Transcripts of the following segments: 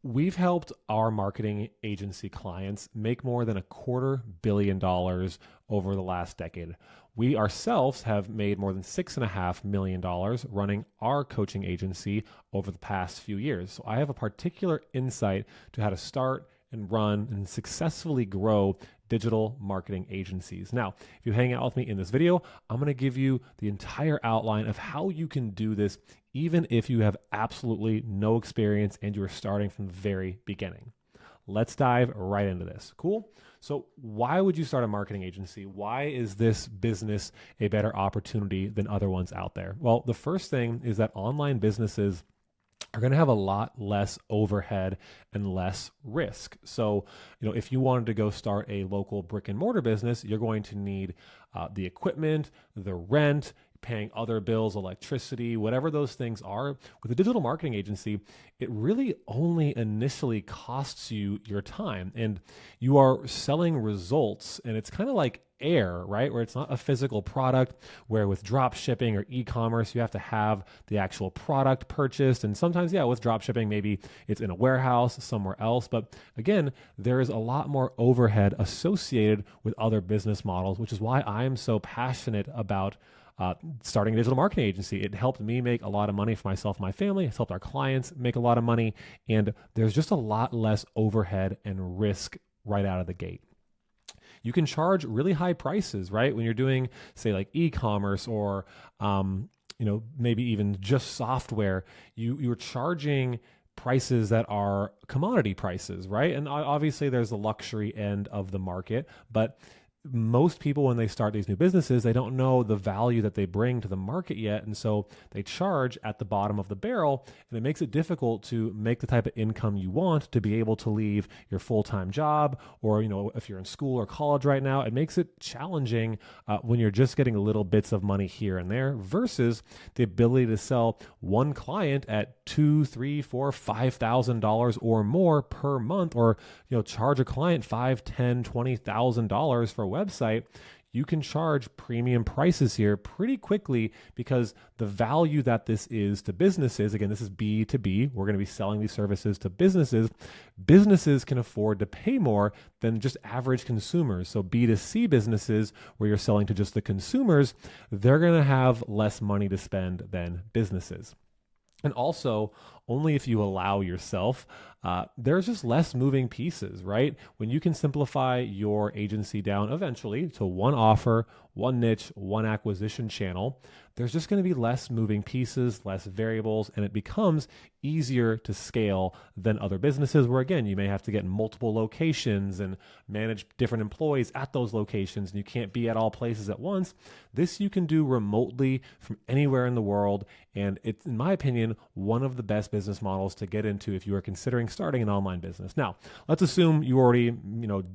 We've helped our marketing agency clients make more than $250 million over the last decade. We ourselves have made more than $6.5 million running our coaching agency over the past few years. So I have a particular insight to how to start and run and successfully grow digital marketing agencies. Now, if you hang out with me in this video, I'm going to give you the entire outline of how you can do this, even if you have absolutely no experience and you're starting from the very beginning. Let's dive right into this. Cool? So why would you start a marketing agency? Why is this business a better opportunity than other ones out there? Well, the first thing is that online businesses are going to have a lot less overhead and less risk. So, if you wanted to go start a local brick and mortar business, you're going to need the equipment, the rent, paying other bills, electricity, whatever those things are. With a digital marketing agency, it really only initially costs you your time, and you are selling results, and it's kind of like air, right? Where it's not a physical product, where with drop shipping or e-commerce, you have to have the actual product purchased. And sometimes, with drop shipping, maybe it's in a warehouse somewhere else. But again, there is a lot more overhead associated with other business models, which is why I am so passionate about starting a digital marketing agency. It helped me make a lot of money for myself and my family. It's helped our clients make a lot of money. And there's just a lot less overhead and risk right out of the gate. You can charge really high prices, right? When you're doing, say, like e-commerce or, maybe even just software, you're charging prices that are commodity prices, right? And obviously there's the luxury end of the market, but most people, when they start these new businesses, they don't know the value that they bring to the market yet. And so they charge at the bottom of the barrel, and it makes it difficult to make the type of income you want to be able to leave your full-time job. Or, if you're in school or college right now, it makes it challenging when you're just getting little bits of money here and there versus the ability to sell one client at $2,000, $3,000, $4,000, $5,000 or more per month, or, charge a client $5,000, $10,000, $20,000 for a website. You can charge premium prices here pretty quickly because the value that this is to businesses, again, this is B2B. We're going to be selling these services to businesses. Businesses can afford to pay more than just average consumers. So B2C businesses, where you're selling to just the consumers, they're going to have less money to spend than businesses. And also, only if you allow yourself, there's just less moving pieces, right? When you can simplify your agency down eventually to one offer, one niche, one acquisition channel, there's just going to be less moving pieces, less variables, and it becomes easier to scale than other businesses where, again, you may have to get multiple locations and manage different employees at those locations, and you can't be at all places at once. This you can do remotely from anywhere in the world, and it's, in my opinion, one of the best business models to get into if you are considering starting an online business. Now, let's assume you already,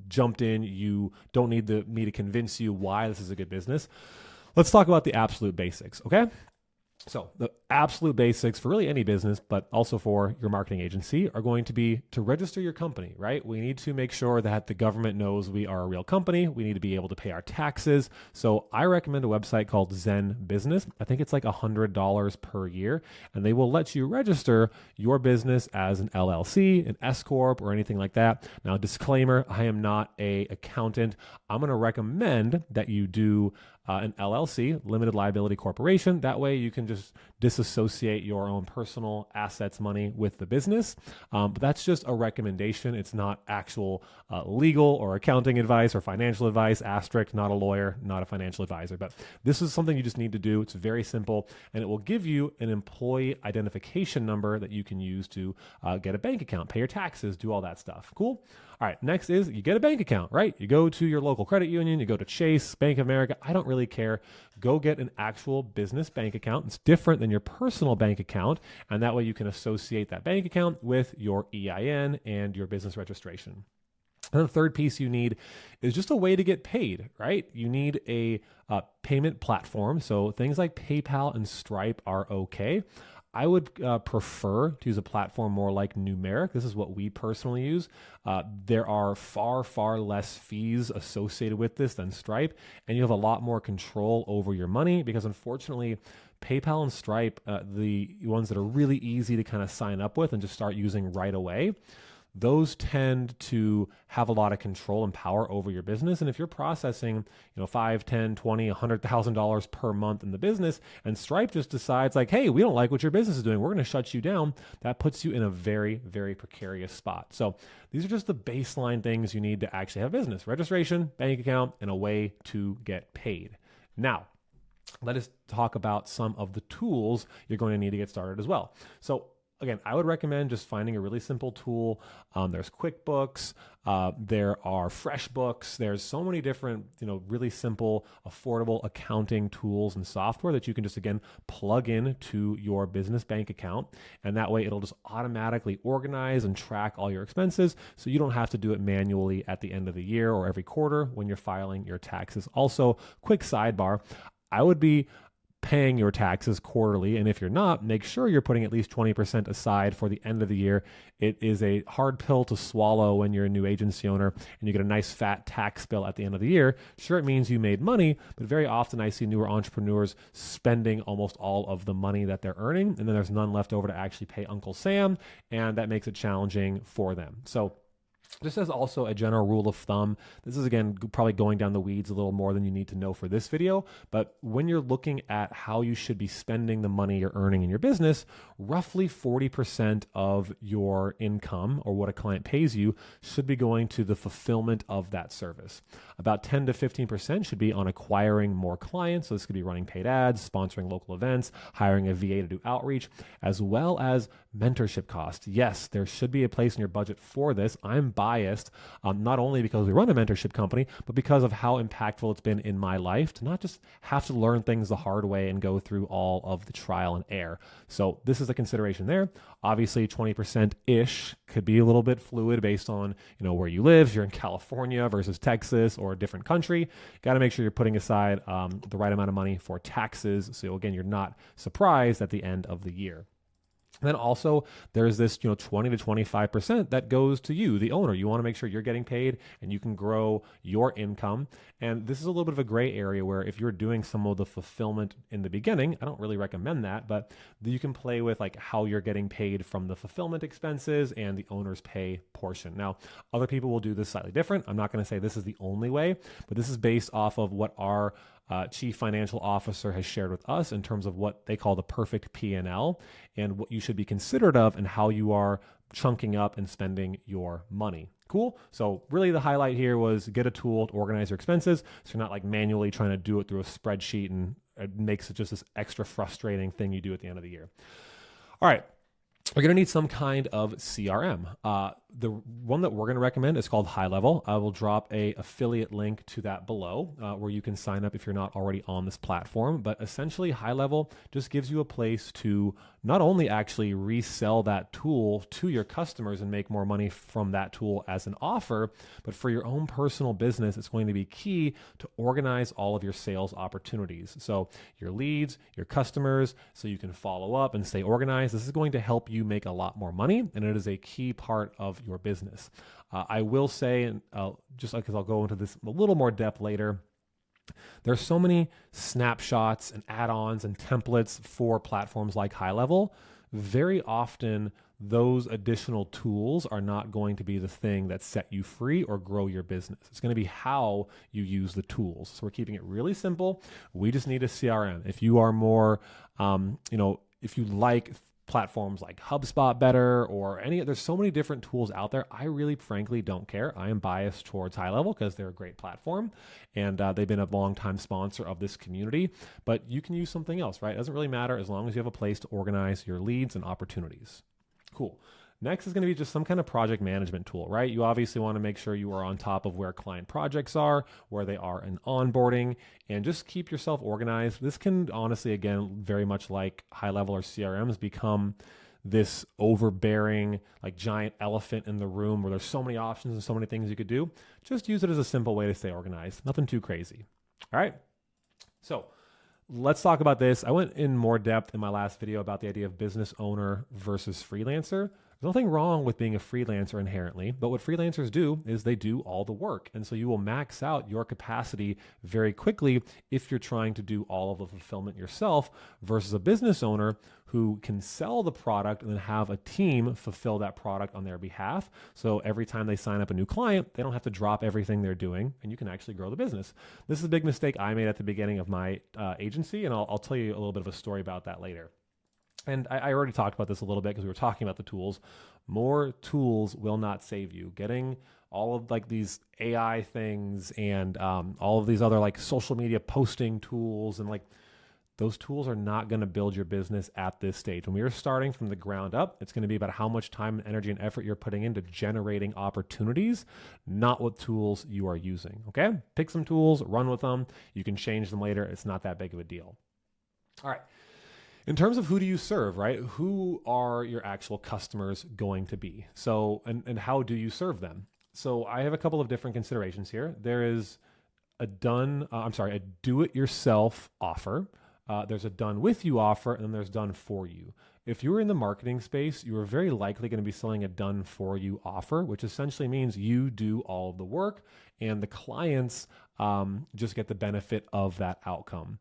jumped in. You don't need me to convince you why this is a good business. Let's talk about the absolute basics, okay? So the absolute basics for really any business, but also for your marketing agency, are going to be to register your company, right? We need to make sure that the government knows we are a real company. We need to be able to pay our taxes. So I recommend a website called Zen Business. I think it's like $100 per year, and they will let you register your business as an LLC, an S Corp, or anything like that. Now, disclaimer, I am not an accountant. I'm going to recommend that you do an LLC, limited liability corporation. That way you can just disassociate your own personal assets, money with the business. But that's just a recommendation. It's not actual legal or accounting advice or financial advice. Asterisk, not a lawyer, not a financial advisor. But this is something you just need to do. It's very simple, and it will give you an employee identification number that you can use to get a bank account, pay your taxes, do all that stuff. Cool? All right, next is you get a bank account, right? You go to your local credit union, you go to Chase, Bank of America. I don't really care. Go get an actual business bank account. It's different than your personal bank account, and that way you can associate that bank account with your EIN and your business registration. And the third piece you need is just a way to get paid, right? You need a payment platform. So things like PayPal and Stripe are okay. I would prefer to use a platform more like Numeric. This is what we personally use. There are far, far less fees associated with this than Stripe, and you have a lot more control over your money because unfortunately, PayPal and Stripe, the ones that are really easy to kind of sign up with and just start using right away, those tend to have a lot of control and power over your business. And if you're processing, $5, $10, $20, $100,000 per month in the business, and Stripe just decides like, hey, we don't like what your business is doing, we're going to shut you down, that puts you in a very, very precarious spot. So these are just the baseline things you need to actually have business: registration, bank account, and a way to get paid. Now, let us talk about some of the tools you're going to need to get started as well. So again, I would recommend just finding a really simple tool. There's QuickBooks, there are FreshBooks. There's so many different, really simple, affordable accounting tools and software that you can just, again, plug in to your business bank account. And that way it'll just automatically organize and track all your expenses, so you don't have to do it manually at the end of the year or every quarter when you're filing your taxes. Also, quick sidebar, I would be paying your taxes quarterly, and if you're not, make sure you're putting at least 20% aside for the end of the year. It is a hard pill to swallow when you're a new agency owner and you get a nice fat tax bill at the end of the year. Sure, it means you made money, but very often I see newer entrepreneurs spending almost all of the money that they're earning, and then there's none left over to actually pay Uncle Sam, and that makes it challenging for them. So just as also a general rule of thumb, this is again probably going down the weeds a little more than you need to know for this video, but when you're looking at how you should be spending the money you're earning in your business, roughly 40% of your income, or what a client pays you, should be going to the fulfillment of that service. About 10 to 15% should be on acquiring more clients. So this could be running paid ads, sponsoring local events, hiring a VA to do outreach, as well as mentorship costs. Yes, there should be a place in your budget for this. I'm biased, not only because we run a mentorship company, but because of how impactful it's been in my life to not just have to learn things the hard way and go through all of the trial and error. So this is a consideration there. Obviously, 20%-ish could be a little bit fluid based on where you live. If you're in California versus Texas or a different country, got to make sure you're putting aside the right amount of money for taxes. So again, you're not surprised at the end of the year. And then also there's this 20 to 25% that goes to you, the owner. You want to make sure you're getting paid and you can grow your income. And this is a little bit of a gray area where if you're doing some of the fulfillment in the beginning, I don't really recommend that, but you can play with like how you're getting paid from the fulfillment expenses and the owner's pay portion. Now, other people will do this slightly different. I'm not going to say this is the only way, but this is based off of what our chief financial officer has shared with us in terms of what they call the perfect P&L and what you should be considerate of and how you are chunking up and spending your money. Cool. So really the highlight here was get a tool to organize your expenses, so you're not like manually trying to do it through a spreadsheet and it makes it just this extra frustrating thing you do at the end of the year. All right. You're going to need some kind of CRM. The one that we're going to recommend is called High Level. I will drop a affiliate link to that below where you can sign up if you're not already on this platform. But essentially, High Level just gives you a place to not only actually resell that tool to your customers and make more money from that tool as an offer, but for your own personal business, it's going to be key to organize all of your sales opportunities. So your leads, your customers, so you can follow up and stay organized. This is going to help you make a lot more money, and it is a key part of your business. I will say, and just because I'll go into this a little more depth later, there's so many snapshots and add-ons and templates for platforms like High Level. Very often, those additional tools are not going to be the thing that set you free or grow your business. It's going to be how you use the tools. So we're keeping it really simple. We just need a CRM. If you are more, if you like platforms like HubSpot better or there's so many different tools out there. I really frankly don't care. I am biased towards High Level because they're a great platform and they've been a long-time sponsor of this community, but you can use something else, right? It doesn't really matter as long as you have a place to organize your leads and opportunities. Cool. Next is going to be just some kind of project management tool, right? You obviously want to make sure you are on top of where client projects are, where they are in onboarding, and just keep yourself organized. This can honestly, again, very much like High Level or CRMs, become this overbearing, like giant elephant in the room where there's so many options and so many things you could do. Just use it as a simple way to stay organized. Nothing too crazy. All right. So let's talk about this. I went in more depth in my last video about the idea of business owner versus freelancer. There's nothing wrong with being a freelancer inherently, but what freelancers do is they do all the work. And so you will max out your capacity very quickly if you're trying to do all of the fulfillment yourself versus a business owner who can sell the product and then have a team fulfill that product on their behalf. So every time they sign up a new client, they don't have to drop everything they're doing, and you can actually grow the business. This is a big mistake I made at the beginning of my agency, and I'll tell you a little bit of a story about that later. And I already talked about this a little bit because we were talking about the tools. More tools will not save you. Getting all of like these AI things and all of these other like social media posting tools and like those tools are not going to build your business at this stage. When we are starting from the ground up, it's going to be about how much time, energy, and effort you're putting into generating opportunities, not what tools you are using. Okay? Pick some tools, run with them. You can change them later. It's not that big of a deal. All right. In terms of who do you serve, right? Who are your actual customers going to be? So, and how do you serve them? So I have a couple of different considerations here. There is a do-it-yourself offer. There's a done with you offer, and then there's done for you. If you're in the marketing space, you are very likely going to be selling a done for you offer, which essentially means you do all of the work and the clients just get the benefit of that outcome.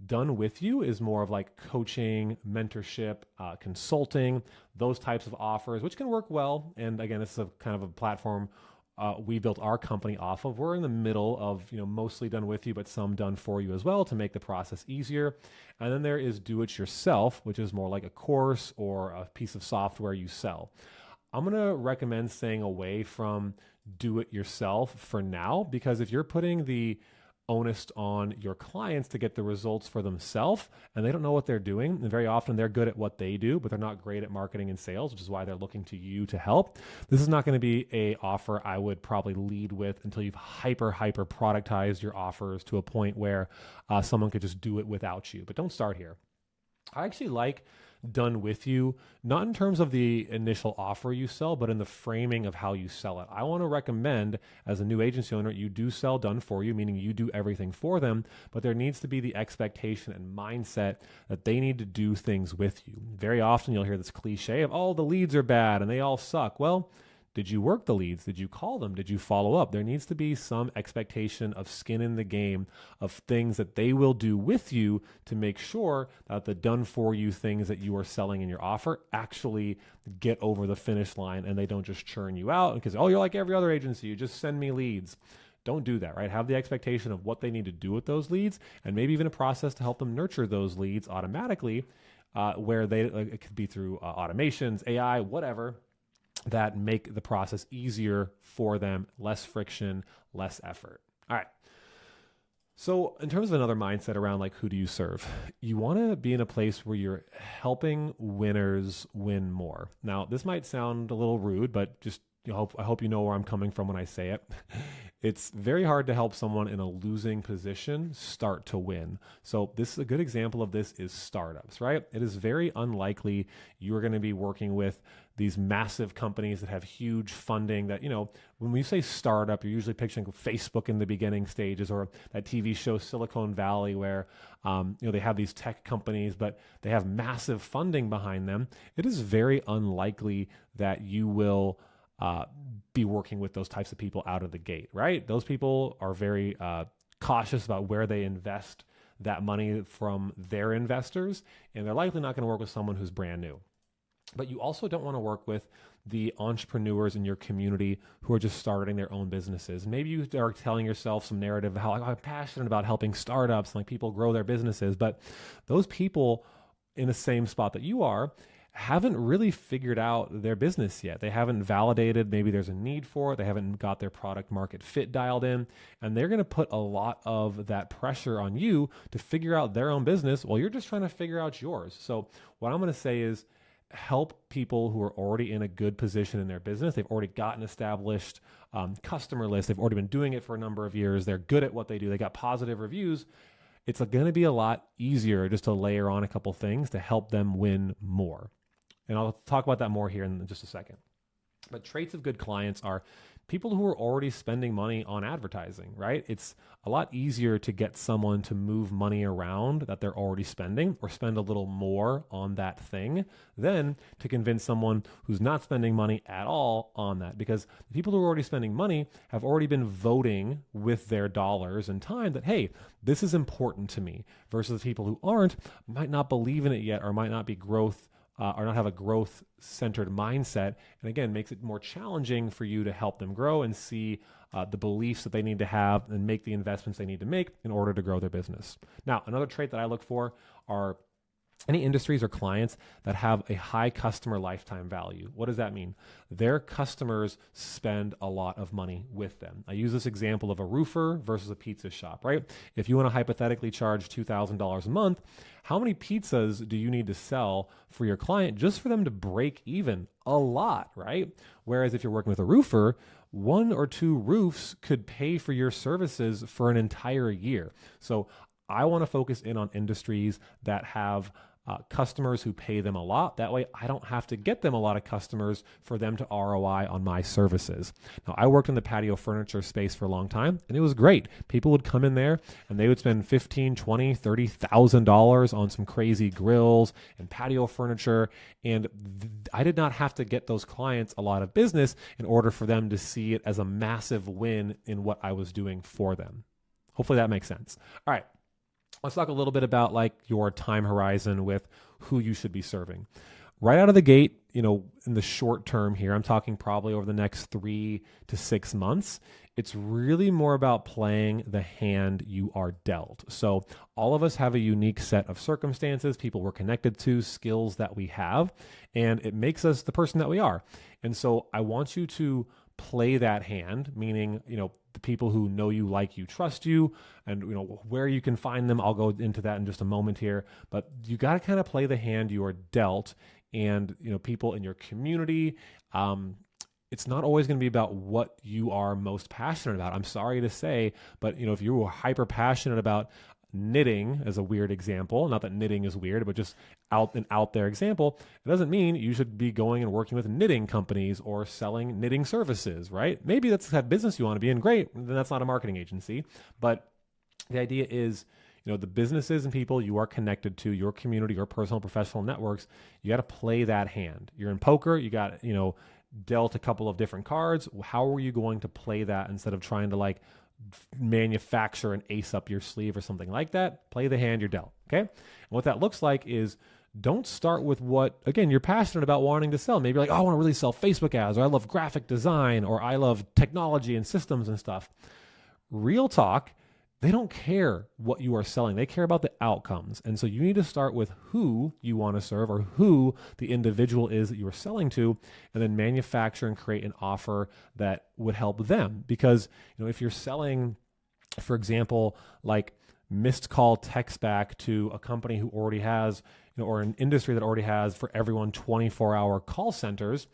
Done with you is more of like coaching, mentorship, consulting, those types of offers, which can work well. And again, this is a kind of a platform we built our company off of. We're in the middle of, mostly done with you, but some done for you as well to make the process easier. And then there is do it yourself, which is more like a course or a piece of software you sell. I'm going to recommend staying away from do it yourself for now, because if you're putting the onus on your clients to get the results for themselves and they don't know what they're doing, and very often they're good at what they do, but they're not great at marketing and sales, which is why they're looking to you to help. This is not going to be a offer I would probably lead with until you've hyper productized your offers to a point where someone could just do it without you. But don't start here. I actually like done with you, not in terms of the initial offer you sell, but in the framing of how you sell it. I want to recommend, as a new agency owner, you do sell done for you, meaning you do everything for them, but there needs to be the expectation and mindset that they need to do things with you. Very often you'll hear this cliche of, oh, the leads are bad and they all suck. Well, did you work the leads? Did you call them? Did you follow up? There needs to be some expectation of skin in the game, of things that they will do with you to make sure that the done for you things that you are selling in your offer actually get over the finish line and they don't just churn you out because, oh, you're like every other agency, you just send me leads. Don't do that, right? Have the expectation of what they need to do with those leads and maybe even a process to help them nurture those leads automatically, where it could be through automations, AI, whatever, that make the process easier for them, less friction, less effort. All right. So in terms of another mindset around like who do you serve, you want to be in a place where you're helping winners win more. Now, this might sound a little rude, but just I hope you know where I'm coming from when I say it. It's very hard to help someone in a losing position start to win. So this is a good example of this is startups, right? It is very unlikely you're going to be working with these massive companies that have huge funding that, when we say startup, you're usually picturing Facebook in the beginning stages or that TV show Silicon Valley where, they have these tech companies, but they have massive funding behind them. It is very unlikely that you will be working with those types of people out of the gate, right? Those people are very cautious about where they invest that money from their investors, and they're likely not going to work with someone who's brand new. But you also don't want to work with the entrepreneurs in your community who are just starting their own businesses. Maybe you are telling yourself some narrative of how I'm passionate about helping startups and like people grow their businesses, but those people in the same spot that you are haven't really figured out their business yet. They haven't validated maybe there's a need for it. They haven't got their product market fit dialed in, and they're going to put a lot of that pressure on you to figure out their own business while you're just trying to figure out yours. So what I'm going to say is help people who are already in a good position in their business. They've already got an established customer list. They've already been doing it for a number of years. They're good at what they do. They got positive reviews. It's going to be a lot easier just to layer on a couple things to help them win more. And I'll talk about that more here in just a second. But traits of good clients are people who are already spending money on advertising, right? It's a lot easier to get someone to move money around that they're already spending or spend a little more on that thing than to convince someone who's not spending money at all on that. Because the people who are already spending money have already been voting with their dollars and time that, hey, this is important to me, versus people who aren't, might not believe in it yet or might not be growth or not have a growth-centered mindset, and again, makes it more challenging for you to help them grow and see the beliefs that they need to have and make the investments they need to make in order to grow their business. Now, another trait that I look for are any industries or clients that have a high customer lifetime value. What does that mean? Their customers spend a lot of money with them. I use this example of a roofer versus a pizza shop, right? If you want to hypothetically charge $2,000 a month, how many pizzas do you need to sell for your client just for them to break even? A lot, right? Whereas if you're working with a roofer, 1 or 2 roofs could pay for your services for an entire year. So I want to focus in on industries that have customers who pay them a lot. That way, I don't have to get them a lot of customers for them to ROI on my services. Now, I worked in the patio furniture space for a long time, and it was great. People would come in there, and they would spend $15,000, $20,000, $30,000 on some crazy grills and patio furniture, and I did not have to get those clients a lot of business in order for them to see it as a massive win in what I was doing for them. Hopefully that makes sense. All right. Let's talk a little bit about like your time horizon with who you should be serving. Right out of the gate, in the short term here, I'm talking probably over the next 3 to 6 months, it's really more about playing the hand you are dealt. So all of us have a unique set of circumstances, people we're connected to, skills that we have, and it makes us the person that we are. And so I want you to play that hand, meaning, the people who know you, like you, trust you, and where you can find them. I'll go into that in just a moment here, but you got to kind of play the hand you are dealt. And people in your community, it's not always going to be about what you are most passionate about. I'm sorry to say, but if you were hyper passionate about knitting, as a weird example, not that knitting is weird, but just out there example, it doesn't mean you should be going and working with knitting companies or selling knitting services, right? Maybe that's the type of business you want to be in, great, then that's not a marketing agency. But the idea is, the businesses and people you are connected to, your community, your personal professional networks, you got to play that hand. You're in poker, you got, dealt a couple of different cards. How are you going to play that instead of trying to manufacture an ace up your sleeve or something like that? Play the hand you're dealt, okay? And what that looks like is, don't start with what, again, you're passionate about wanting to sell. Maybe you're like, oh, I want to really sell Facebook ads, or I love graphic design, or I love technology and systems and stuff. Real talk, they don't care what you are selling. They care about the outcomes. And so you need to start with who you want to serve, or who the individual is that you are selling to, and then manufacture and create an offer that would help them. Because, if you're selling, for example, like missed call text back to a company who already has, or an industry that already has for everyone 24-hour call centers,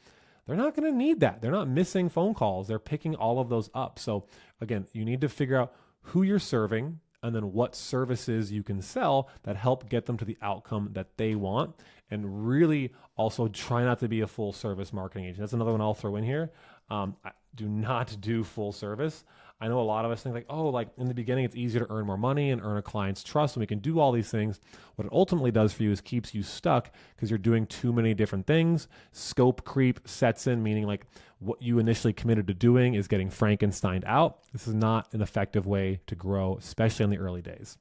they're not going to need that. They're not missing phone calls. They're picking all of those up. So again, you need to figure out who you're serving, and then what services you can sell that help get them to the outcome that they want. And really also try not to be a full service marketing agent. That's another one I'll throw in here. I do not do full service. I know a lot of us think in the beginning, it's easier to earn more money and earn a client's trust, and we can do all these things. What it ultimately does for you is keeps you stuck because you're doing too many different things. Scope creep sets in, meaning what you initially committed to doing is getting Frankensteined out. This is not an effective way to grow, especially in the early days.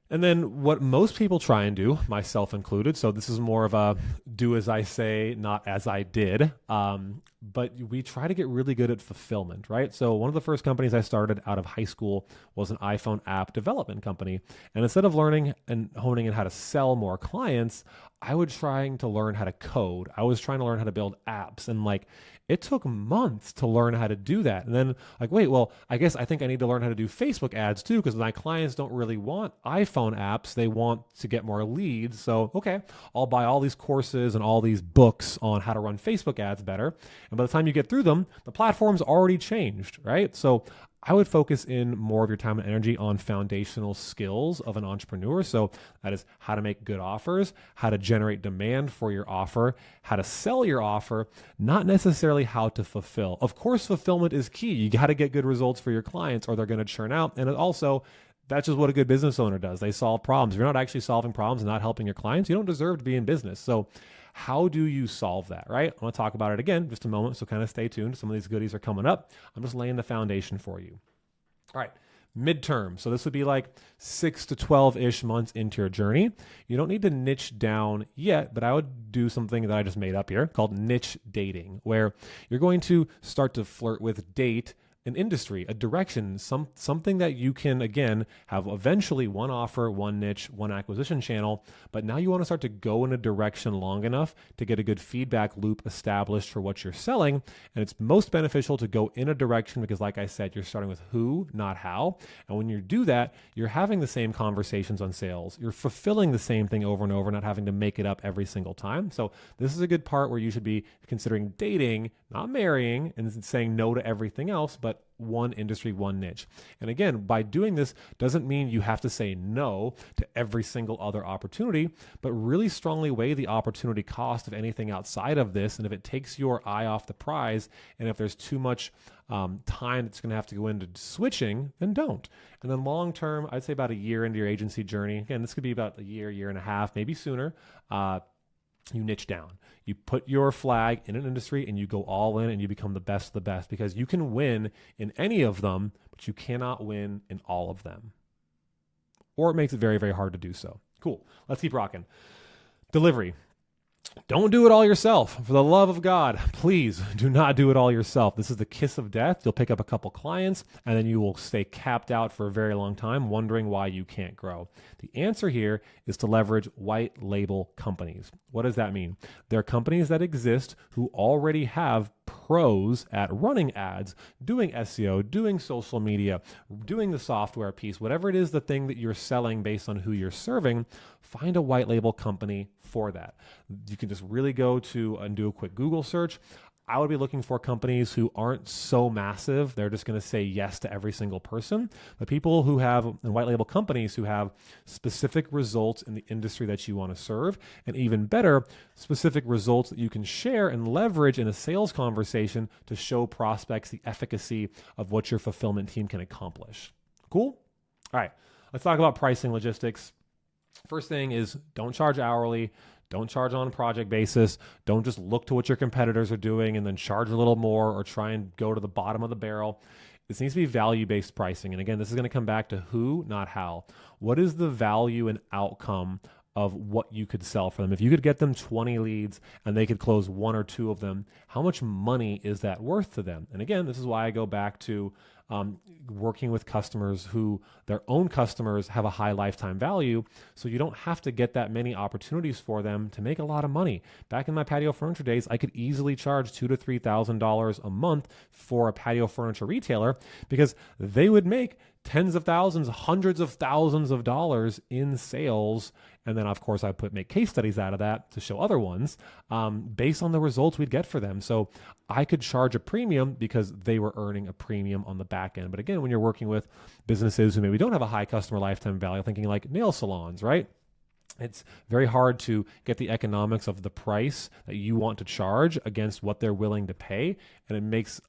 And then what most people try and do, myself included, so this is more of a do as I say, not as I did, but we try to get really good at fulfillment, right? So one of the first companies I started out of high school was an iPhone app development company. And instead of learning and honing in how to sell more clients, I was trying to learn how to code. I was trying to learn how to build apps, and it took months to learn how to do that. And then wait, well, I guess I think I need to learn how to do Facebook ads too, because my clients don't really want iPhone apps. They want to get more leads. So, okay, I'll buy all these courses and all these books on how to run Facebook ads better. And by the time you get through them, the platform's already changed, right? So I would focus in more of your time and energy on foundational skills of an entrepreneur. So that is how to make good offers, how to generate demand for your offer, how to sell your offer, not necessarily how to fulfill. Of course, fulfillment is key. You got to get good results for your clients or they're going to churn out. And also, that's just what a good business owner does. They solve problems. If you're not actually solving problems and not helping your clients, you don't deserve to be in business. So how do you solve that, right? I'm going to talk about it again in just a moment, so kind of stay tuned. Some of these goodies are coming up. I'm just laying the foundation for you. All right, midterm. So this would be like 6 to 12-ish months into your journey. You don't need to niche down yet, but I would do something that I just made up here called niche dating, where you're going to start to flirt with date an industry, a direction, something that you can, again, have eventually one offer, one niche, one acquisition channel, but now you want to start to go in a direction long enough to get a good feedback loop established for what you're selling. And it's most beneficial to go in a direction because, like I said, you're starting with who, not how. And when you do that, you're having the same conversations on sales. You're fulfilling the same thing over and over, not having to make it up every single time. So this is a good part where you should be considering dating, not marrying, and saying no to everything else, but one industry, one niche. And again, by doing this doesn't mean you have to say no to every single other opportunity, but really strongly weigh the opportunity cost of anything outside of this. And if it takes your eye off the prize, and if there's too much time that's going to have to go into switching, then don't. And then long term, I'd say about a year into your agency journey. Again, this could be about a year and a half, maybe sooner. You niche down. You put your flag in an industry and you go all in and you become the best of the best, because you can win in any of them, but you cannot win in all of them. Or it makes it very, very hard to do so. Cool. Let's keep rocking. Delivery. Don't do it all yourself. For the love of God, please do not do it all yourself. This is the kiss of death. You'll pick up a couple clients and then you will stay capped out for a very long time, wondering why you can't grow. The answer here is to leverage white label companies. What does that mean? There are companies that exist who already have pros at running ads, doing SEO, doing social media, doing the software piece, whatever it is, the thing that you're selling based on who you're serving. Find a white label company for that. You can just really go to and do a quick Google search. I would be looking for companies who aren't so massive. They're just going to say yes to every single person. But people who have, and white label companies who have specific results in the industry that you want to serve, and even better, specific results that you can share and leverage in a sales conversation to show prospects the efficacy of what your fulfillment team can accomplish. Cool? All right, let's talk about pricing logistics. First thing is, don't charge hourly. Don't charge on a project basis. Don't just look to what your competitors are doing and then charge a little more or try and go to the bottom of the barrel. This needs to be value-based pricing. And again, this is going to come back to who, not how. What is the value and outcome of what you could sell for them? If you could get them 20 leads and they could close 1 or 2 of them, how much money is that worth to them? And again, this is why I go back to working with customers who their own customers have a high lifetime value, so you don't have to get that many opportunities for them to make a lot of money. Back in my patio furniture days, I could easily charge $2,000 to $3,000 a month for a patio furniture retailer because they would make tens of thousands, hundreds of thousands of dollars in sales. And then, of course, I make case studies out of that to show other ones based on the results we'd get for them. So I could charge a premium because they were earning a premium on the back end. But again, when you're working with businesses who maybe don't have a high customer lifetime value, thinking like nail salons, right? It's very hard to get the economics of the price that you want to charge against what they're willing to pay. And it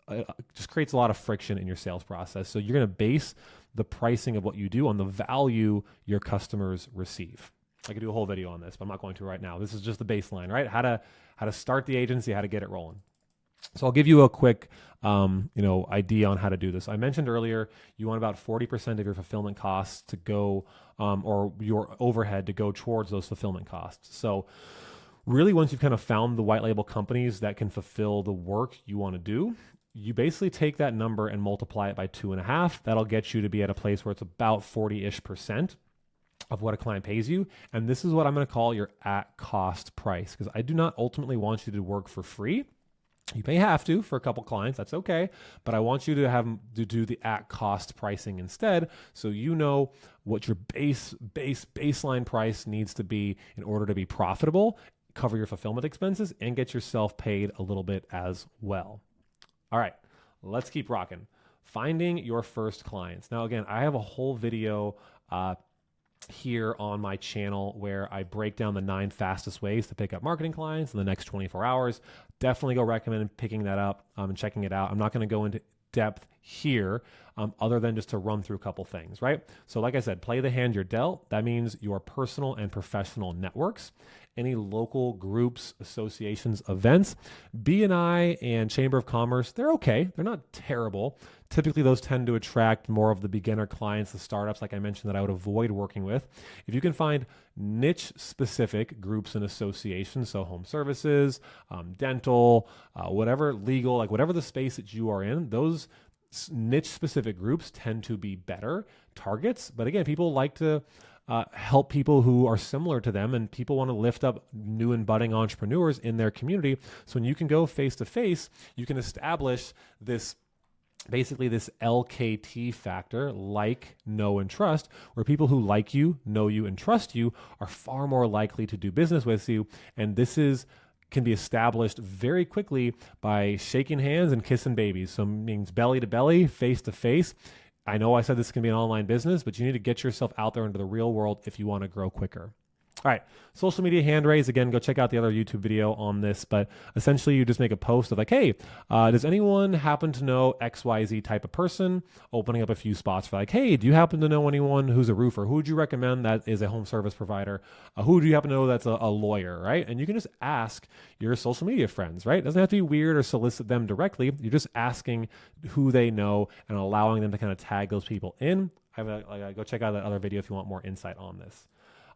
just creates a lot of friction in your sales process. So you're going to base the pricing of what you do on the value your customers receive. I could do a whole video on this, but I'm not going to right now. This is just the baseline, right? How to start the agency, how to get it rolling. So I'll give you a quick, idea on how to do this. I mentioned earlier, you want about 40% of your fulfillment costs to go, or your overhead to go towards those fulfillment costs. So really, once you've kind of found the white label companies that can fulfill the work you want to do, you basically take that number and multiply it by 2.5. That'll get you to be at a place where it's about 40-ish% of what a client pays you. And this is what I'm going to call your at cost price, because I do not ultimately want you to work for free. You may have to for a couple clients, that's okay, but I want you to do the at cost pricing instead, so you know what your baseline price needs to be in order to be profitable, cover your fulfillment expenses, and get yourself paid a little bit as well. All right, let's keep rocking. finding your first clients. Now, again, I have a whole video here on my channel where I break down the 9 fastest ways to pick up marketing clients in the next 24 hours. Definitely go recommend picking that up and checking it out. I'm not going to go into depth here other than just to run through a couple things, right? So like I said, play the hand you're dealt. That means your personal and professional networks, any local groups, associations, events. B&I and Chamber of Commerce, they're okay. They're not terrible. Typically, those tend to attract more of the beginner clients, the startups, like I mentioned, that I would avoid working with. If you can find niche-specific groups and associations, so home services, dental, whatever legal, like whatever the space that you are in, those niche-specific groups tend to be better targets. But again, people like to help people who are similar to them, and people want to lift up new and budding entrepreneurs in their community. So when you can go face-to-face, you can establish this basically this LKT factor, like, know, and trust, where people who like you, know you, and trust you are far more likely to do business with you. And this can be established very quickly by shaking hands and kissing babies. So it means belly to belly, face to face. I know I said this can be an online business, but you need to get yourself out there into the real world if you want to grow quicker. All right, social media hand raise. Again, go check out the other YouTube video on this, but essentially you just make a post of like, hey, does anyone happen to know XYZ type of person? Opening up a few spots for like, hey, do you happen to know anyone who's a roofer? Who would you recommend that is a home service provider? Who do you happen to know that's a lawyer, right? And you can just ask your social media friends, right? It doesn't have to be weird or solicit them directly. You're just asking who they know and allowing them to kind of tag those people in. Go check out that other video if you want more insight on this.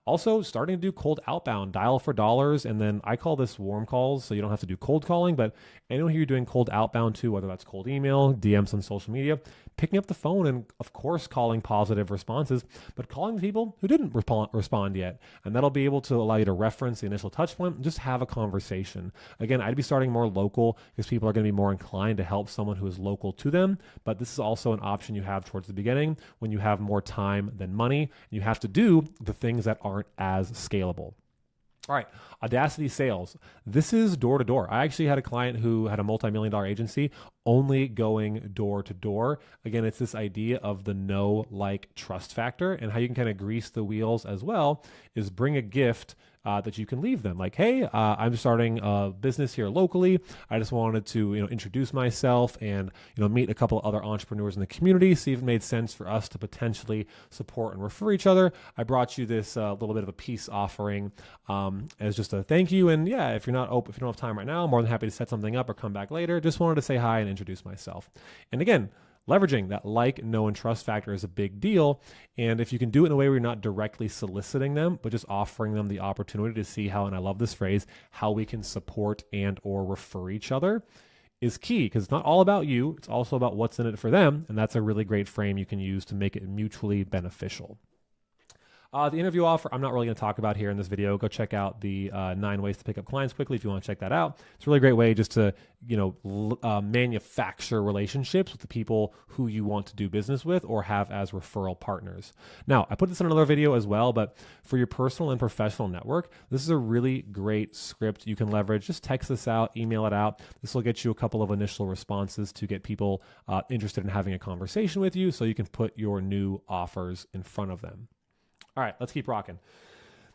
Also, starting to do cold outbound, dial for dollars, and then I call this warm calls, so you don't have to do cold calling, but anyone who you're doing cold outbound to, whether that's cold email, DMs on social media, picking up the phone and, of course, calling positive responses, but calling people who didn't respond yet. And that'll be able to allow you to reference the initial touch point and just have a conversation. Again, I'd be starting more local because people are going to be more inclined to help someone who is local to them, but this is also an option you have towards the beginning when you have more time than money. You have to do the things that aren't as scalable. All right, Audacity sales. This is door to door. I actually had a client who had a multi-million-dollar agency only going door to door. Again, it's this idea of the know, like, trust factor, and how you can kind of grease the wheels as well is bring a gift that you can leave them. Like, hey, I'm starting a business here locally. I just wanted to, introduce myself and, meet a couple other entrepreneurs in the community, see if it made sense for us to potentially support and refer each other. I brought you this little bit of a peace offering as just a thank you. And yeah, if you don't have time right now, I'm more than happy to set something up or come back later. Just wanted to say hi and introduce myself. And again, leveraging that like, know, and trust factor is a big deal. And if you can do it in a way where you're not directly soliciting them, but just offering them the opportunity to see how, and I love this phrase, how we can support and or refer each other is key, because it's not all about you. It's also about what's in it for them. And that's a really great frame you can use to make it mutually beneficial. The interview offer, I'm not really going to talk about here in this video. Go check out the 9 ways to pick up clients quickly if you want to check that out. It's a really great way just to, manufacture relationships with the people who you want to do business with or have as referral partners. Now, I put this in another video as well, but for your personal and professional network, this is a really great script you can leverage. Just text this out, email it out. This will get you a couple of initial responses to get people interested in having a conversation with you so you can put your new offers in front of them. All right, let's keep rocking.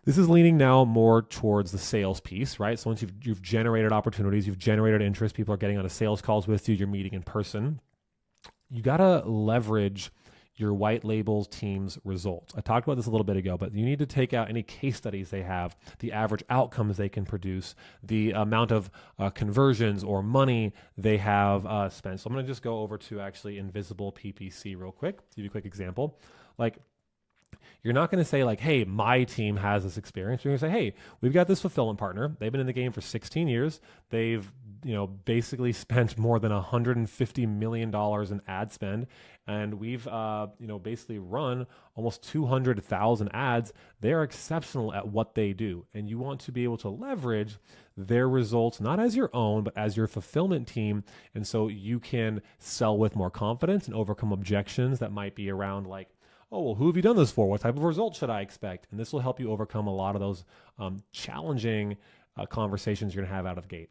This is leaning now more towards the sales piece, right? So once you've generated opportunities, you've generated interest, people are getting on sales calls with you, you're meeting in person, you got to leverage your white label team's results. I talked about this a little bit ago, but you need to take out any case studies they have, the average outcomes they can produce, the amount of conversions or money they have spent. So I'm going to just go over to actually Invisible PPC real quick, give you a quick example. You're not going to say like, hey, my team has this experience. You're going to say, hey, we've got this fulfillment partner. They've been in the game for 16 years. They've, basically spent more than $150 million in ad spend. And we've, basically run almost 200,000 ads. They're exceptional at what they do. And you want to be able to leverage their results, not as your own, but as your fulfillment team. And so you can sell with more confidence and overcome objections that might be around like, oh, well, who have you done this for? What type of results should I expect? And this will help you overcome a lot of those challenging conversations you're going to have out of the gate.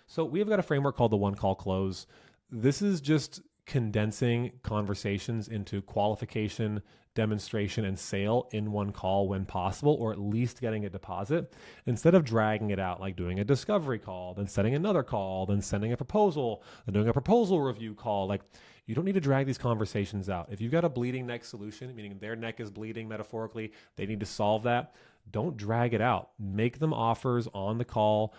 So we have got a framework called the one call close. This is just condensing conversations into qualification, demonstration, and sale in one call when possible, or at least getting a deposit, instead of dragging it out, like doing a discovery call, then setting another call, then sending a proposal, then doing a proposal review call. Like, you don't need to drag these conversations out. If you've got a bleeding neck solution, meaning their neck is bleeding metaphorically, they need to solve that. Don't drag it out. Make them offers on the call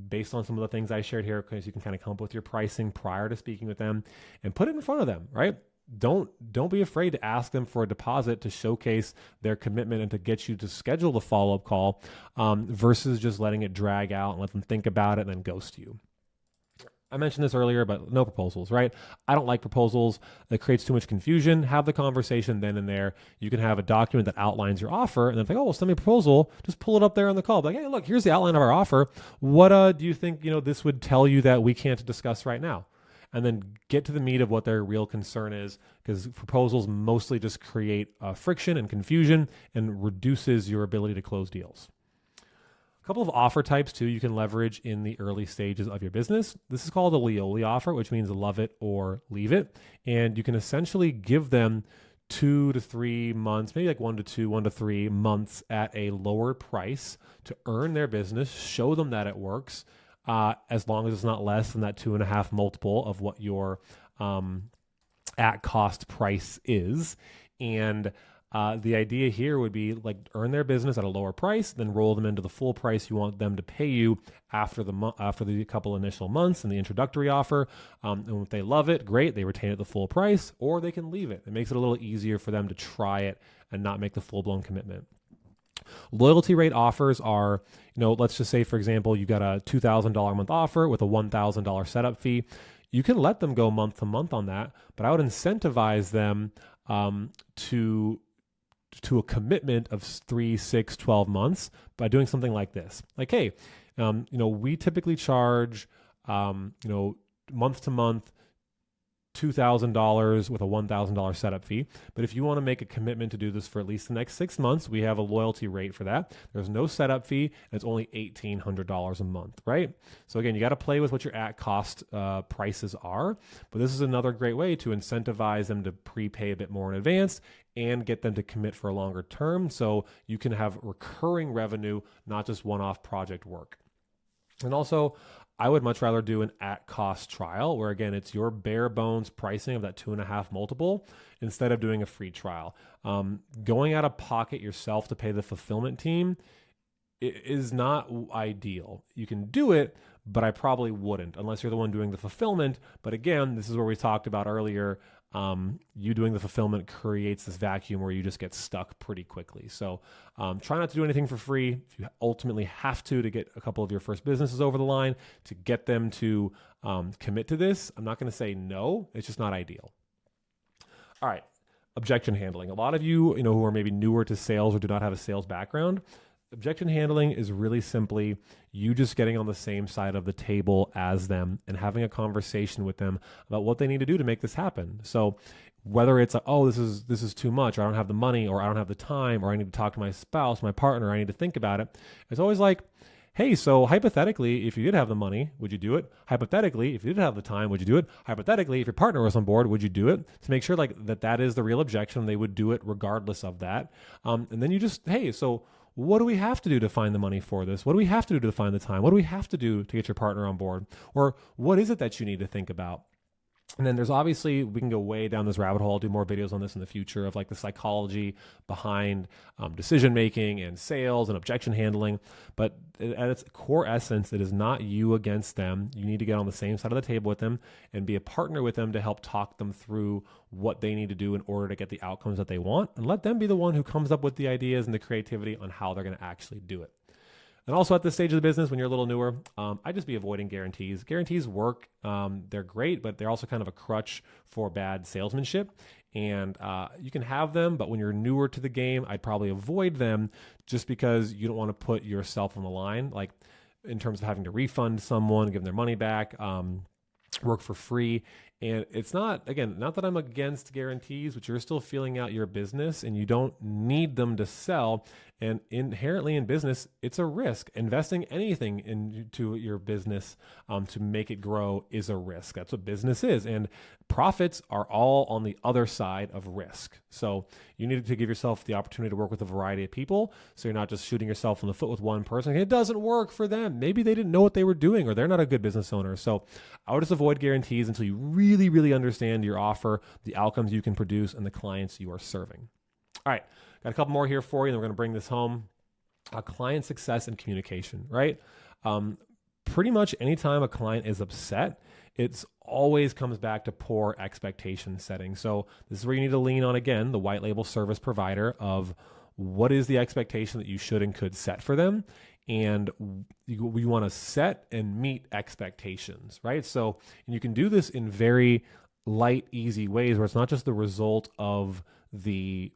based on some of the things I shared here, because you can kind of come up with your pricing prior to speaking with them and put it in front of them, right? Don't be afraid to ask them for a deposit to showcase their commitment and to get you to schedule the follow-up call versus just letting it drag out and let them think about it and then ghost you. I mentioned this earlier, but no proposals, right? I don't like proposals. It creates too much confusion. Have the conversation then and there. You can have a document that outlines your offer, and then think, oh, well, send me a proposal. Just pull it up there on the call. Like, hey, look, here's the outline of our offer. What do you think, this would tell you that we can't discuss right now? And then get to the meat of what their real concern is, because proposals mostly just create friction and confusion and reduces your ability to close deals. Couple of offer types too you can leverage in the early stages of your business. This is called a Leoli offer, which means love it or leave it. And you can essentially give them 2 to 3 months, maybe like 1 to 3 months at a lower price to earn their business, show them that it works, as long as it's not less than that 2.5 multiple of what your at cost price is. And the idea here would be like earn their business at a lower price, then roll them into the full price you want them to pay you after the couple initial months and the introductory offer. And if they love it, great, they retain it at the full price, or they can leave it. It makes it a little easier for them to try it and not make the full-blown commitment. Loyalty rate offers are, let's just say, for example, you got a $2,000 a month offer with a $1,000 setup fee. You can let them go month to month on that, but I would incentivize them to a commitment of 3, 6, 12 months by doing something like this. Like, hey, we typically charge, month to month, $2,000 with a $1,000 setup fee. But if you want to make a commitment to do this for at least the next 6 months, we have a loyalty rate for that. There's no setup fee, and it's only $1,800 a month, right? So again, you got to play with what your at cost prices are. But this is another great way to incentivize them to prepay a bit more in advance and get them to commit for a longer term, so you can have recurring revenue, not just one-off project work. And also, I would much rather do an at-cost trial where, again, it's your bare bones pricing of that 2.5 multiple instead of doing a free trial. Going out of pocket yourself to pay the fulfillment team is not ideal. You can do it, but I probably wouldn't unless you're the one doing the fulfillment. But again, this is where we talked about earlier. You doing the fulfillment creates this vacuum where you just get stuck pretty quickly. So try not to do anything for free. If you ultimately have to get a couple of your first businesses over the line to get them to commit to this, I'm not going to say no. It's just not ideal. All right. Objection handling. A lot of you, who are maybe newer to sales or do not have a sales background, objection handling is really simply you just getting on the same side of the table as them and having a conversation with them about what they need to do to make this happen. So whether it's this is too much, or I don't have the money, or I don't have the time, or I need to talk to my spouse, my partner, I need to think about it. It's always like, hey, so hypothetically, if you did have the money, would you do it? Hypothetically, if you did have the time, would you do it? Hypothetically, if your partner was on board, would you do it? To make sure that is the real objection, they would do it regardless of that. And then you just, hey, so what do we have to do to find the money for this? What do we have to do to find the time? What do we have to do to get your partner on board? Or what is it that you need to think about? And then there's obviously, we can go way down this rabbit hole. I'll do more videos on this in the future of the psychology behind decision-making and sales and objection handling. But at its core essence, it is not you against them. You need to get on the same side of the table with them and be a partner with them to help talk them through what they need to do in order to get the outcomes that they want, and let them be the one who comes up with the ideas and the creativity on how they're going to actually do it. And also at this stage of the business, when you're a little newer, I'd just be avoiding guarantees. Guarantees work. They're great, but they're also kind of a crutch for bad salesmanship. And you can have them, but when you're newer to the game, I'd probably avoid them just because you don't want to put yourself on the line, like in terms of having to refund someone, give them their money back, work for free. And it's not, again, not that I'm against guarantees, but you're still filling out your business and you don't need them to sell. And inherently in business, it's a risk. Investing anything into your business to make it grow is a risk. That's what business is. And profits are all on the other side of risk. So you need to give yourself the opportunity to work with a variety of people. So you're not just shooting yourself in the foot with one person. It doesn't work for them. Maybe they didn't know what they were doing, or they're not a good business owner. So I would just avoid guarantees until you really, really understand your offer, the outcomes you can produce, and the clients you are serving. All right, got a couple more here for you, and then we're going to bring this home. Client success and communication, right? Pretty much anytime a client is upset, it's always comes back to poor expectation setting. So this is where you need to lean on, again, the white label service provider of what is the expectation that you should and could set for them. And we want to set and meet expectations, right? So, and you can do this in very light, easy ways where it's not just the result of the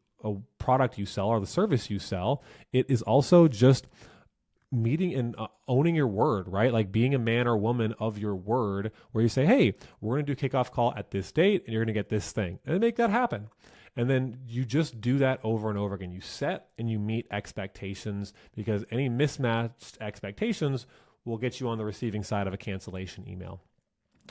product you sell or the service you sell. It is also just meeting and owning your word, right? Like being a man or woman of your word, where you say, hey, we're going to do kickoff call at this date and you're going to get this thing, and make that happen. And then you just do that over and over again. You set and you meet expectations, because any mismatched expectations will get you on the receiving side of a cancellation email.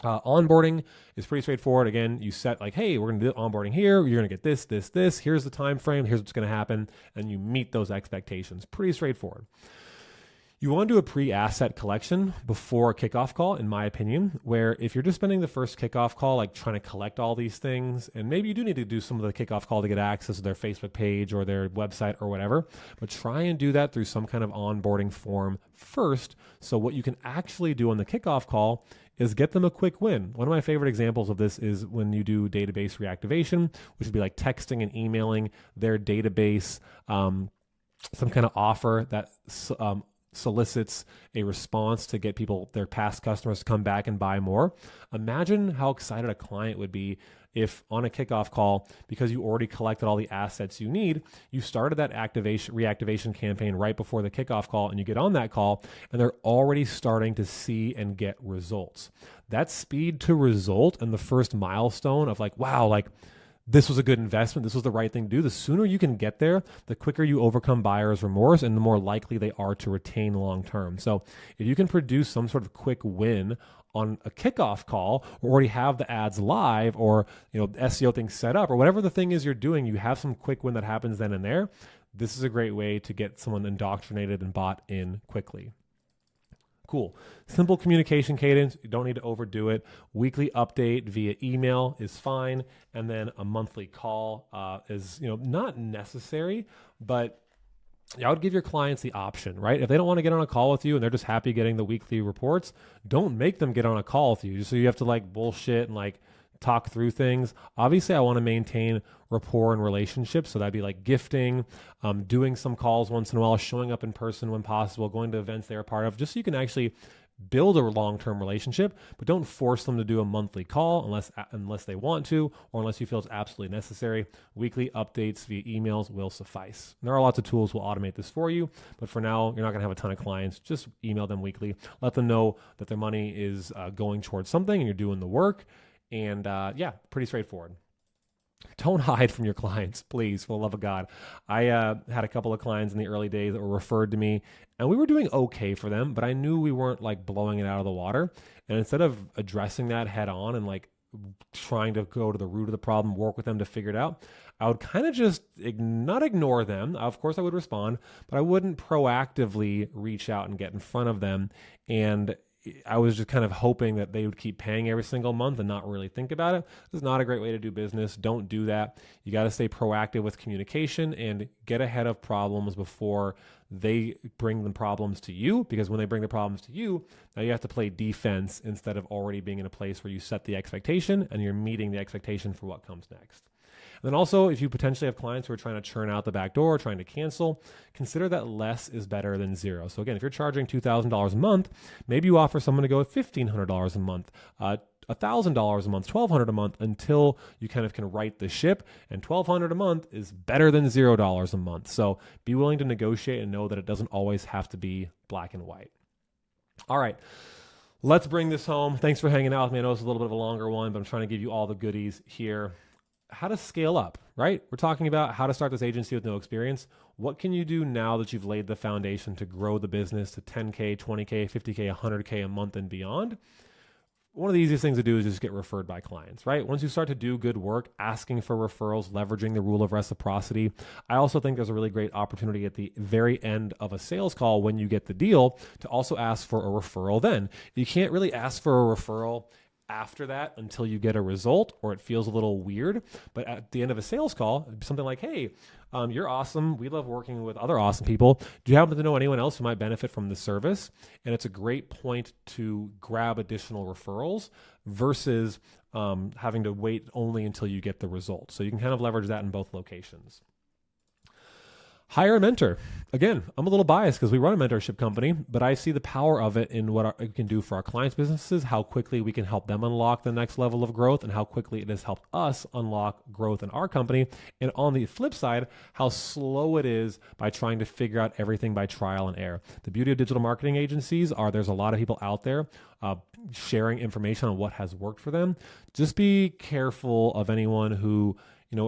Onboarding is pretty straightforward. Again, you set like, hey, we're going to do onboarding here. You're going to get this, this, this. Here's the time frame. Here's what's going to happen. And you meet those expectations. Pretty straightforward. You want to do a pre-asset collection before a kickoff call, in my opinion, where if you're just spending the first kickoff call, like trying to collect all these things, and maybe you do need to do some of the kickoff call to get access to their Facebook page or their website or whatever, but try and do that through some kind of onboarding form first. So what you can actually do on the kickoff call is get them a quick win. One of my favorite examples of this is when you do database reactivation, which would be like texting and emailing their database, some kind of offer that solicits a response to get people, their past customers, to come back and buy more. Imagine how excited a client would be if on a kickoff call, because you already collected all the assets you need, you started that reactivation campaign right before the kickoff call, and you get on that call and they're already starting to see and get results. That speed to result and the first milestone of like, wow, like this was a good investment, this was the right thing to do. The sooner you can get there, the quicker you overcome buyer's remorse and the more likely they are to retain long-term. So if you can produce some sort of quick win on a kickoff call, or already have the ads live, or SEO things set up, or whatever the thing is you're doing, you have some quick win that happens then and there. This is a great way to get someone indoctrinated and bought in quickly. Cool. Simple communication cadence. You don't need to overdo it. Weekly update via email is fine. And then a monthly call is not necessary, but I would give your clients the option, right? If they don't want to get on a call with you and they're just happy getting the weekly reports, don't make them get on a call with you just so you have to like bullshit and like talk through things. Obviously, I want to maintain rapport and relationships. So that'd be like gifting, doing some calls once in a while, showing up in person when possible, going to events they're a part of, just so you can actually build a long-term relationship. But don't force them to do a monthly call unless they want to, or unless you feel it's absolutely necessary. Weekly updates via emails will suffice. And there are lots of tools that will automate this for you, but for now, you're not going to have a ton of clients. Just email them weekly. Let them know that their money is going towards something and you're doing the work. And pretty straightforward. Don't hide from your clients, please, for the love of God. I had a couple of clients in the early days that were referred to me, and we were doing okay for them, but I knew we weren't like blowing it out of the water. And instead of addressing that head on and like trying to go to the root of the problem, work with them to figure it out, I would kind of just not ignore them. Of course, I would respond, but I wouldn't proactively reach out and get in front of them. And I was just kind of hoping that they would keep paying every single month and not really think about it. This is not a great way to do business. Don't do that. You got to stay proactive with communication and get ahead of problems before they bring the problems to you, because when they bring the problems to you, now you have to play defense instead of already being in a place where you set the expectation and you're meeting the expectation for what comes next. And then also, if you potentially have clients who are trying to churn out the back door, trying to cancel, consider that less is better than zero. So again, if you're charging $2,000 a month, maybe you offer someone to go with $1,500 a month, $1,000 a month, $1,200 a month, until you kind of can right the ship. And $1,200 a month is better than $0 a month. So be willing to negotiate and know that it doesn't always have to be black and white. All right. Let's bring this home. Thanks for hanging out with me. I know it's a little bit of a longer one, but I'm trying to give you all the goodies here. How to scale up, right? We're talking about how to start this agency with no experience. What can you do now that you've laid the foundation to grow the business to 10K, 20K, 50K, 100K a month and beyond? One of the easiest things to do is just get referred by clients, right? Once you start to do good work, asking for referrals, leveraging the rule of reciprocity. I also think there's a really great opportunity at the very end of a sales call when you get the deal to also ask for a referral then. You can't really ask for a referral after that until you get a result, or it feels a little weird. But at the end of a sales call, something like, hey, you're awesome. We love working with other awesome people. Do you happen to know anyone else who might benefit from the service? And it's a great point to grab additional referrals versus having to wait only until you get the result. So you can kind of leverage that in both locations. Hire a mentor. Again, I'm a little biased because we run a mentorship company, but I see the power of it in what we can do for our clients' businesses, how quickly we can help them unlock the next level of growth, and how quickly it has helped us unlock growth in our company. And on the flip side, how slow it is by trying to figure out everything by trial and error. The beauty of digital marketing agencies are there's a lot of people out there sharing information on what has worked for them. Just be careful of anyone who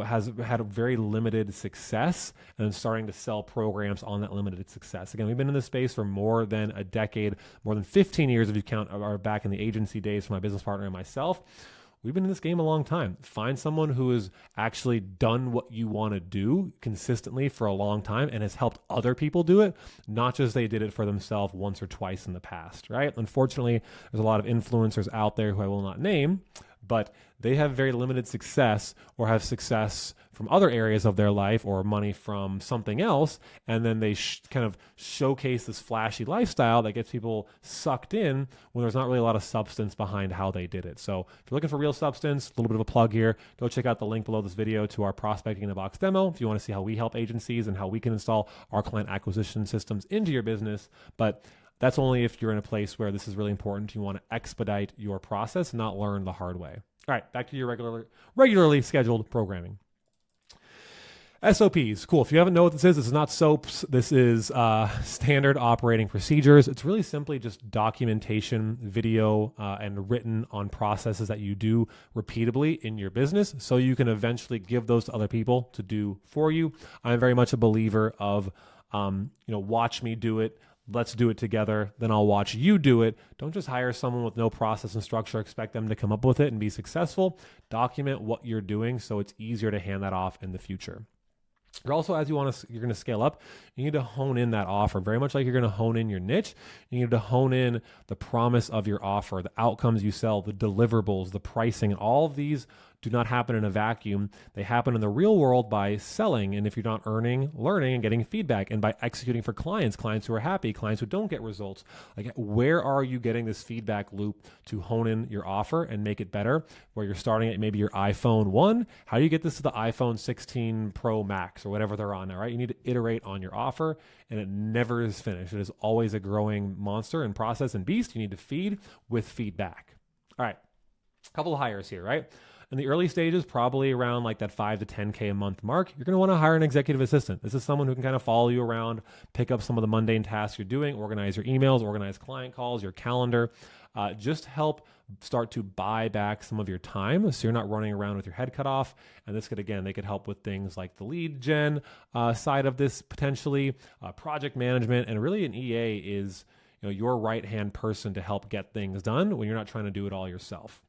has had a very limited success and starting to sell programs on that limited success. Again, we've been in this space for more than a decade, more than 15 years if you count our back in the agency days for my business partner and myself. We've been in this game a long time. Find someone who has actually done what you want to do consistently for a long time and has helped other people do it, not just they did it for themselves once or twice in the past, right? Unfortunately, there's a lot of influencers out there who I will not name, but they have very limited success or have success from other areas of their life or money from something else. And then they kind of showcase this flashy lifestyle that gets people sucked in when there's not really a lot of substance behind how they did it. So if you're looking for real substance, a little bit of a plug here, go check out the link below this video to our Prospecting in a Box demo if you want to see how we help agencies and how we can install our client acquisition systems into your business. But that's only if you're in a place where this is really important. You want to expedite your process, not learn the hard way. All right, back to your regularly scheduled programming. SOPs, cool. If you haven't know what this is not SOAPs. This is standard operating procedures. It's really simply just documentation, video, and written on processes that you do repeatably in your business so you can eventually give those to other people to do for you. I'm very much a believer of, watch me do it. Let's do it together. Then I'll watch you do it. Don't just hire someone with no process and structure, expect them to come up with it and be successful. Document what you're doing so it's easier to hand that off in the future. You're also, as you're going to scale up, you need to hone in that offer, very much like you're going to hone in your niche. You need to hone in the promise of your offer, the outcomes you sell, the deliverables, the pricing, and all of these do not happen in a vacuum. They happen in the real world by selling. And if you're not earning, learning, and getting feedback, and by executing for clients who are happy, clients who don't get results, like where are you getting this feedback loop to hone in your offer and make it better? Where you're starting at maybe your iPhone 1, how do you get this to the iPhone 16 Pro Max or whatever they're on now, right? You need to iterate on your offer, and it never is finished. It is always a growing monster and process and beast. You need to feed with feedback. All right, a couple of hires here, right? In the early stages, probably around like that 5 to 10K a month mark, you're going to want to hire an executive assistant. This is someone who can kind of follow you around, pick up some of the mundane tasks you're doing, organize your emails, organize client calls, your calendar, just help start to buy back some of your time so you're not running around with your head cut off. And this could, again, they could help with things like the lead gen side of this potentially, project management, and really an EA is your right-hand person to help get things done when you're not trying to do it all yourself.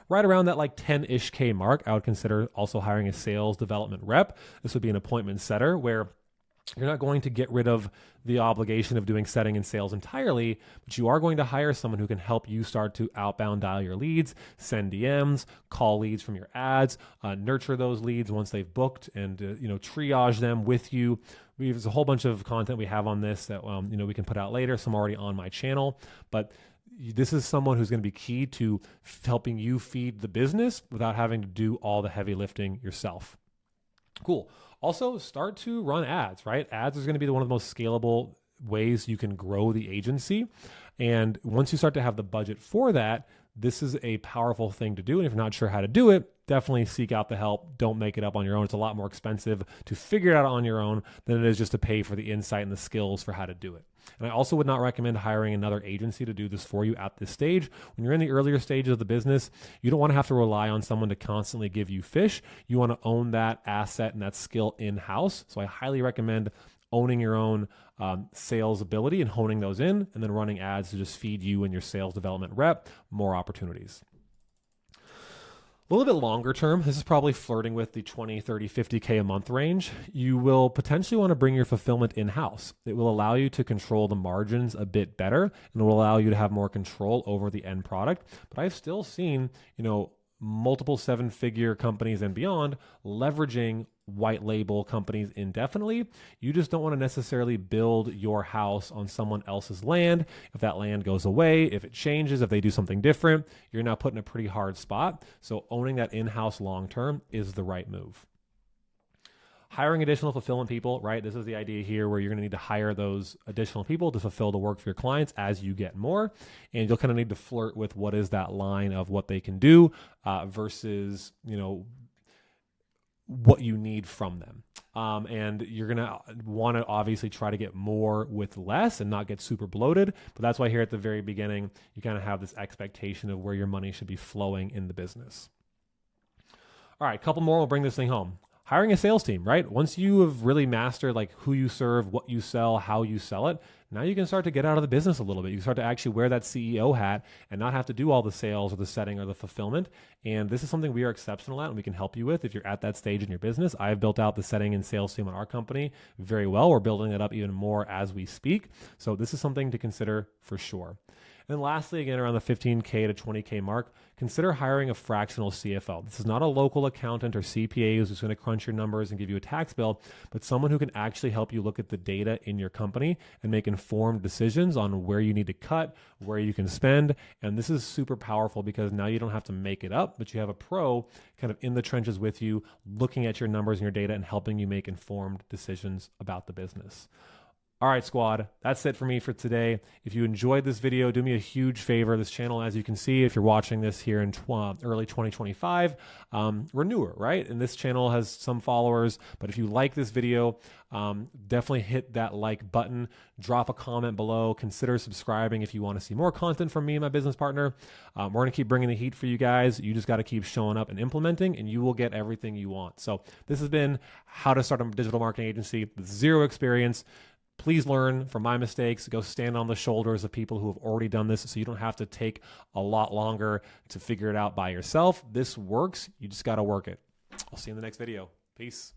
Right around that like 10-ish K mark, I would consider also hiring a sales development rep. This would be an appointment setter where you're not going to get rid of the obligation of doing setting and sales entirely, but you are going to hire someone who can help you start to outbound dial your leads, send DMs, call leads from your ads, nurture those leads once they've booked, and triage them with you. There's a whole bunch of content we have on this that we can put out later. Some already on my channel, but this is someone who's going to be key to helping you feed the business without having to do all the heavy lifting yourself. Cool. Also, start to run ads, right? Ads is going to be one of the most scalable ways you can grow the agency. And once you start to have the budget for that, this is a powerful thing to do. And if you're not sure how to do it, definitely seek out the help. Don't make it up on your own. It's a lot more expensive to figure it out on your own than it is just to pay for the insight and the skills for how to do it. And I also would not recommend hiring another agency to do this for you at this stage. When you're in the earlier stages of the business, you don't want to have to rely on someone to constantly give you fish. You want to own that asset and that skill in-house. So I highly recommend owning your own sales ability and honing those in, and then running ads to just feed you and your sales development rep more opportunities. A little bit longer term, this is probably flirting with the 20, 30, 50K a month range. You will potentially want to bring your fulfillment in-house. It will allow you to control the margins a bit better, and it will allow you to have more control over the end product. But I've still seen, multiple seven-figure companies and beyond leveraging white label companies indefinitely. You just don't want to necessarily build your house on someone else's land. If that land goes away, if it changes, if they do something different, you're now put in a pretty hard spot. So owning that in-house long-term is the right move. Hiring additional fulfillment people, right? This is the idea here where you're going to need to hire those additional people to fulfill the work for your clients as you get more. And you'll kind of need to flirt with what is that line of what they can do versus, what you need from them. And you're going to want to obviously try to get more with less and not get super bloated. But that's why here at the very beginning, you kind of have this expectation of where your money should be flowing in the business. All right, a couple more, we'll bring this thing home. Hiring a sales team, right? Once you have really mastered like who you serve, what you sell, how you sell it, now you can start to get out of the business a little bit. You can start to actually wear that CEO hat and not have to do all the sales or the setting or the fulfillment. And this is something we are exceptional at and we can help you with if you're at that stage in your business. I've built out the setting and sales team on our company very well. We're building it up even more as we speak. So this is something to consider for sure. And then lastly, again, around the 15K to 20K mark, consider hiring a fractional CFO. This is not a local accountant or CPA who's just going to crunch your numbers and give you a tax bill, but someone who can actually help you look at the data in your company and make informed decisions on where you need to cut, where you can spend. And this is super powerful because now you don't have to make it up, but you have a pro kind of in the trenches with you, looking at your numbers and your data and helping you make informed decisions about the business. All right, squad, that's it for me for today. If you enjoyed this video, do me a huge favor. This channel, as you can see, if you're watching this here in early 2025, we're newer, right? And this channel has some followers, but if you like this video, definitely hit that like button, drop a comment below, consider subscribing if you want to see more content from me and my business partner. We're going to keep bringing the heat for you guys. You just got to keep showing up and implementing, and you will get everything you want. So this has been how to start a digital marketing agency with zero experience. Please learn from my mistakes. Go stand on the shoulders of people who have already done this so you don't have to take a lot longer to figure it out by yourself. This works. You just got to work it. I'll see you in the next video. Peace.